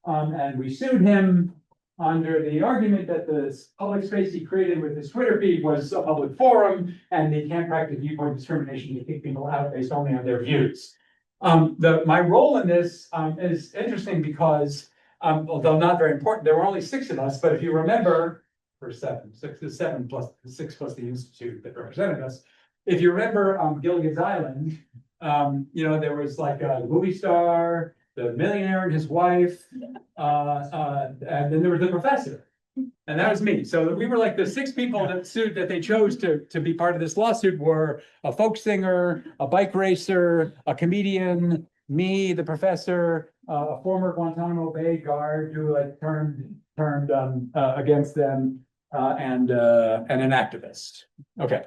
And we sued him under the argument that the public space he created with his Twitter feed was a public forum, and they can't practice viewpoint discrimination to kick people out based only on their views. My role in this is interesting because, although not very important, there were only 6 of us, but if you remember, or 7 plus 6 plus the institute that represented us. If you remember Gilligan's Island, there was like a movie star, the millionaire and his wife, and then there was the professor, and that was me. So we were like the 6 people that they chose to be part of this lawsuit were a folk singer, a bike racer, a comedian, me, the professor, a former Guantanamo Bay guard who had turned against them, and an activist. Okay.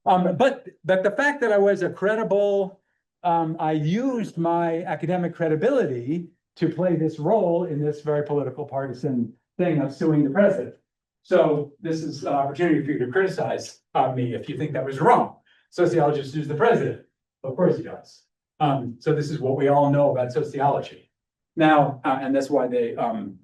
But the fact that I was a credible, I used my academic credibility to play this role in this very political partisan thing of suing the president. So this is an opportunity for you to criticize me if you think that was wrong. Sociologist who's the president, of course he does. So this is what we all know about sociology. Now, and that's why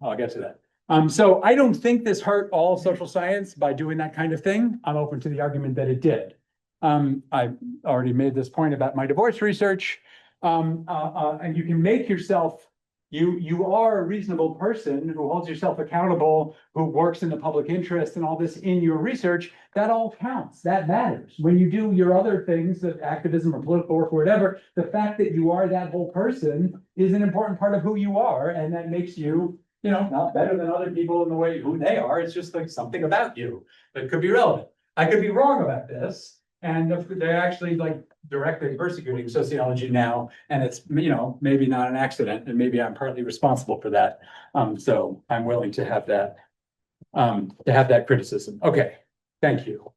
I'll get to that. So I don't think this hurt all social science by doing that kind of thing. I'm open to the argument that it did. I already made this point about my divorce research. And you can make yourself, you are a reasonable person who holds yourself accountable, who works in the public interest and all this in your research. That all counts. That matters. When you do your other things of activism or political work or whatever, the fact that you are that whole person is an important part of who you are. And that makes you, not better than other people in the way who they are. It's just like something about you that could be relevant. I could be wrong about this. And they're actually like directly persecuting sociology now, and it's, maybe not an accident, and maybe I'm partly responsible for that. So I'm willing to have that criticism. Okay, thank you.